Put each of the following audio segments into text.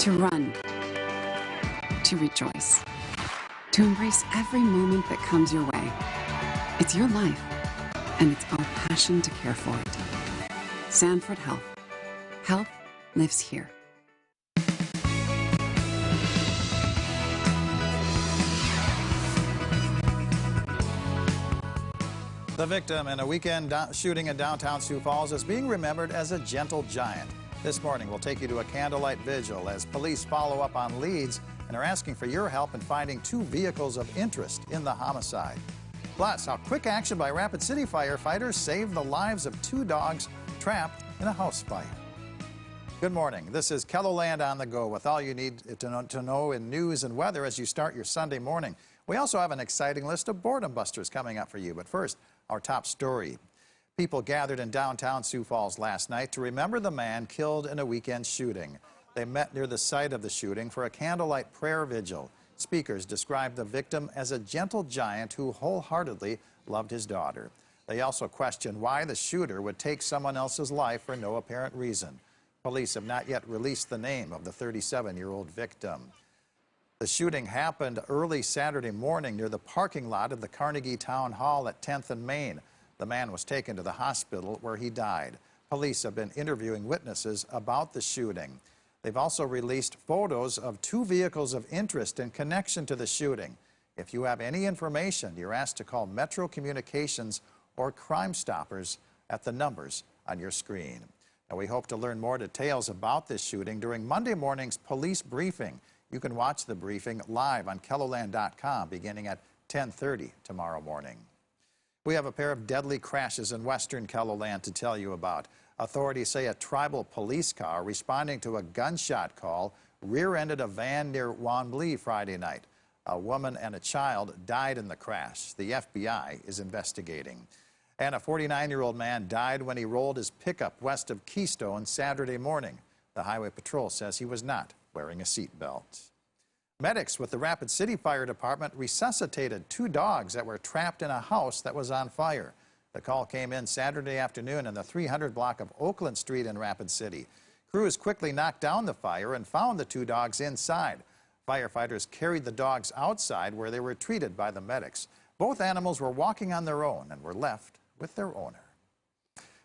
to run, to rejoice, to embrace every moment that comes your way. It's your life, and it's our passion to care for it. Sanford Health. Health lives here. The victim in a weekend shooting in downtown Sioux Falls is being remembered as a gentle giant. This morning, we'll take you to a candlelight vigil as police follow up on leads and are asking for your help in finding 2 vehicles of interest in the homicide. Plus, how quick action by Rapid City firefighters saved the lives of 2 dogs trapped in a house fire. Good morning. This is KELOLAND on the go with all you need to know in news and weather as you start your Sunday morning. We also have an exciting list of boredom busters coming up for you. But first, our top story. People gathered in downtown Sioux Falls last night to remember the man killed in a weekend shooting. They met near the site of the shooting for a candlelight prayer vigil. Speakers described the victim as a gentle giant who wholeheartedly loved his daughter. They also questioned why the shooter would take someone else's life for no apparent reason. Police have not yet released the name of the 37-year-old victim. The shooting happened early Saturday morning near the parking lot of the Carnegie Town Hall at 10th and Main. The man was taken to the hospital where he died. Police have been interviewing witnesses about the shooting. They've also released photos of 2 vehicles of interest in connection to the shooting. If you have any information, you're asked to call Metro Communications or Crime Stoppers at the numbers on your screen. Now, we hope to learn more details about this shooting during Monday morning's police briefing. You can watch the briefing live on KELOLAND.com beginning at 10:30 tomorrow morning. We have a pair of deadly crashes in western KELOLAND to tell you about. Authorities say a tribal police car responding to a gunshot call rear-ended a van near Wanblee Friday night. A woman and a child died in the crash. The FBI is investigating. And a 49-year-old man died when he rolled his pickup west of Keystone Saturday morning. The Highway Patrol says he was not wearing a seatbelt. Medics with the Rapid City Fire Department resuscitated 2 dogs that were trapped in a house that was on fire. The call came in Saturday afternoon in the 300 block of Oakland Street in Rapid City. Crews quickly knocked down the fire and found the 2 dogs inside. Firefighters carried the dogs outside where they were treated by the medics. Both animals were walking on their own and were left with their owner.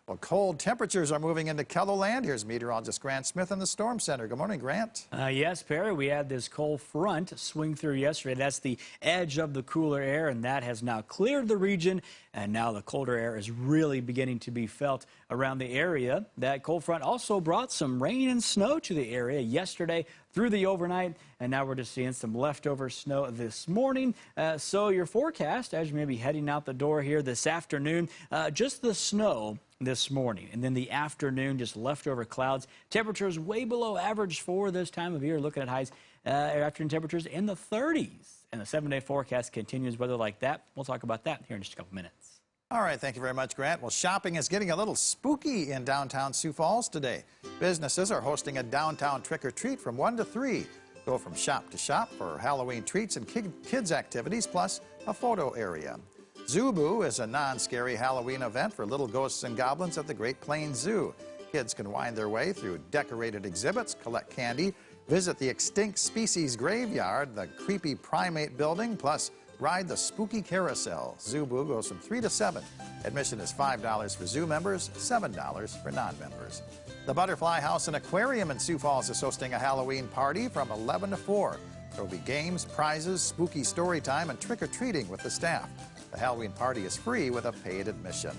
Well, cold temperatures are moving into KELOLAND. Here's meteorologist Grant Smith in the Storm Center. Good morning, Grant. Yes, Perry, we had this cold front swing through yesterday. That's the edge of the cooler air, and that has now cleared the region, and now the colder air is really beginning to be felt around the area. That cold front also brought some rain and snow to the area yesterday through the overnight, and now we're just seeing some leftover snow this morning. So your forecast, as you may be heading out the door here this afternoon, just the snow this morning, and then the afternoon, just leftover clouds. Temperatures way below average for this time of year, looking at highs, afternoon temperatures in the 30s. And the 7-day forecast continues weather like that. We'll talk about that here in just a couple minutes. All right, thank you very much, Grant. Well, shopping is getting a little spooky in downtown Sioux Falls today. Businesses are hosting a downtown trick-or-treat from 1 to 3. Go from shop to shop for Halloween treats and kids activities, plus a photo area. Zoo-Boo is a non-scary Halloween event for little ghosts and goblins at the Great Plains Zoo. Kids can wind their way through decorated exhibits, collect candy, visit the extinct species graveyard, the creepy primate building, plus ride the spooky carousel. Zoo-Boo goes from 3 to 7. Admission is $5 for zoo members, $7 for non-members. The Butterfly House and Aquarium in Sioux Falls is hosting a Halloween party from 11 to 4. There will be games, prizes, spooky story time, and trick-or-treating with the staff. The Halloween party is free with a paid admission.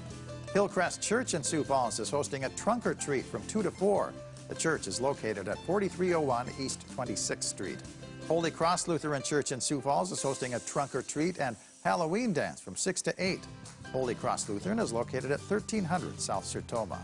Hillcrest Church in Sioux Falls is hosting a trunk-or-treat from 2 to 4. The church is located at 4301 East 26th Street. Holy Cross Lutheran Church in Sioux Falls is hosting a trunk-or-treat and Halloween dance from 6 to 8. Holy Cross Lutheran is located at 1300 South Sertoma.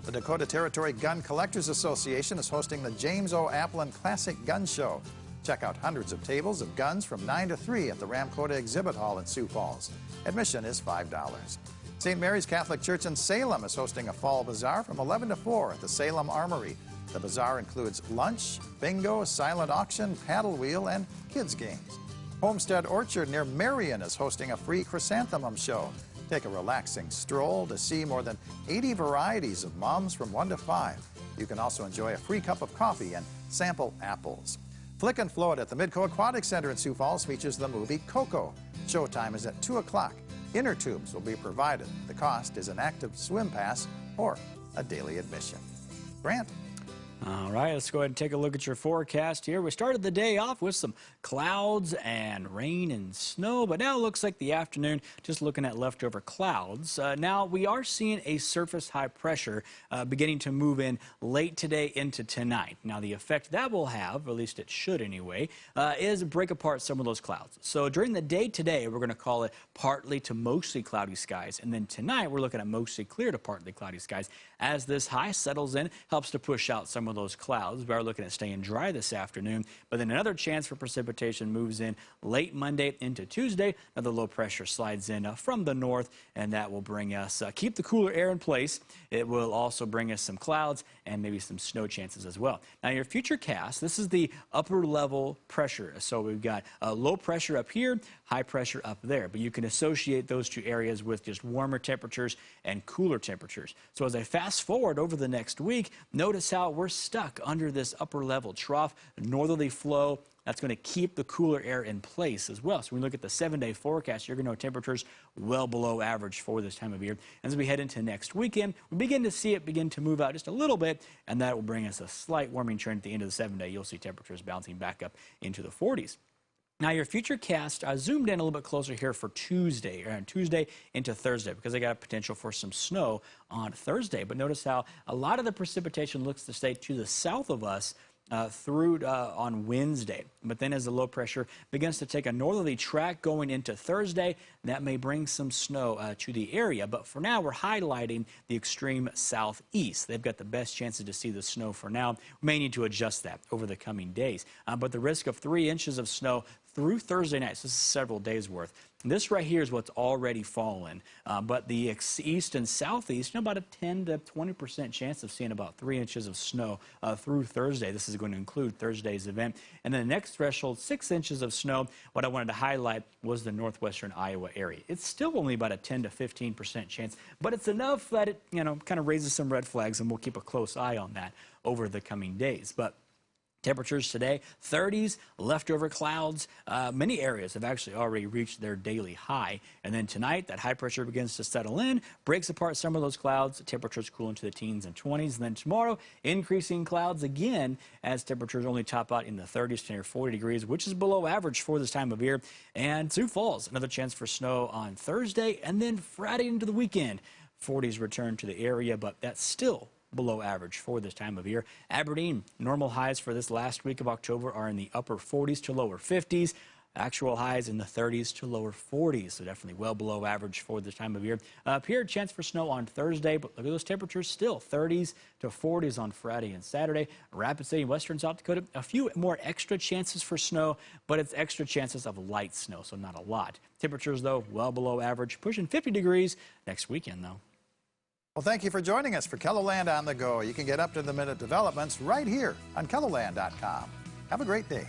The Dakota Territory Gun Collectors Association is hosting the James O. Applin Classic Gun Show. Check out hundreds of tables of guns from 9 to 3 at the Ramkota Exhibit Hall in Sioux Falls. Admission is $5. St. Mary's Catholic Church in Salem is hosting a fall bazaar from 11 to 4 at the Salem Armory. The bazaar includes lunch, bingo, silent auction, paddle wheel, and kids' games. Homestead Orchard near Marion is hosting a free chrysanthemum show. Take a relaxing stroll to see more than 80 varieties of mums from 1 to 5. You can also enjoy a free cup of coffee and sample apples. Flick and Float at the Midco Aquatic Center in Sioux Falls features the movie Coco. Showtime is at 2 o'clock. Inner tubes will be provided. The cost is an active swim pass or a daily admission. Grant? All right, let's go ahead and take a look at your forecast here. We started the day off with some clouds and rain and snow, but now it looks like the afternoon, just looking at leftover clouds. Now, we are seeing a surface high pressure beginning to move in late today into tonight. Now, the effect that will have, or at least it should anyway, is break apart some of those clouds. So during the day today, we're going to call it partly to mostly cloudy skies, and then tonight we're looking at mostly clear to partly cloudy skies. As this high settles in, helps to push out some of those clouds. We are looking at staying dry this afternoon, but then another chance for precipitation moves in late Monday into Tuesday. Another low pressure slides in from the north, and that will bring us, keep the cooler air in place. It will also bring us some clouds and maybe some snow chances as well. Now, your future cast, this is the upper level pressure. So we've got low pressure up here, high pressure up there, but you can associate those two areas with just warmer temperatures and cooler temperatures. So as I fast forward over the next week, notice how we're stuck under this upper level trough, northerly flow. That's going to keep the cooler air in place as well. So when we look at the 7-day forecast, you're going to know temperatures well below average for this time of year. As we head into next weekend, we begin to see it begin to move out just a little bit, and that will bring us a slight warming trend at the end of the 7-day. You'll see temperatures bouncing back up into the 40s. Now, your future cast, I zoomed in a little bit closer here for Tuesday into Thursday, because I got a potential for some snow on Thursday. But notice how a lot of the precipitation looks to stay to the south of us through on Wednesday. But then as the low pressure begins to take a northerly track going into Thursday, that may bring some snow to the area. But for now, we're highlighting the extreme southeast. They've got the best chances to see the snow for now. We may need to adjust that over the coming days. But the risk of 3 inches of snow through Thursday night, so this is several days worth. This right here is what's already fallen, but the east and southeast, about a 10 to 20% chance of seeing about 3 inches of snow through Thursday. This is going to include Thursday's event. And then the next threshold, 6 inches of snow. What I wanted to highlight was the northwestern Iowa area. It's still only about a 10 to 15% chance, but it's enough that it, kind of raises some red flags, and we'll keep a close eye on that over the coming days. But temperatures today, 30s, leftover clouds. Many areas have actually already reached their daily high. And then tonight, that high pressure begins to settle in, breaks apart some of those clouds. Temperatures cool into the teens and 20s. And then tomorrow, increasing clouds again as temperatures only top out in the 30s to near 40 degrees, which is below average for this time of year. And Sioux Falls, another chance for snow on Thursday. And then Friday into the weekend, 40s return to the area, but that's still below average for this time of year. Aberdeen, normal highs for this last week of October are in the upper 40s to lower 50s. Actual highs in the 30s to lower 40s, so definitely well below average for this time of year. Up here, chance for snow on Thursday, but look at those temperatures still, 30s to 40s on Friday and Saturday. Rapid City, western South Dakota, a few more extra chances for snow, but it's extra chances of light snow, so not a lot. Temperatures, though, well below average, pushing 50 degrees next weekend, though. Well, thank you for joining us for KELOLAND on the Go. You can get up-to-the-minute developments right here on KELOLAND.com. Have a great day.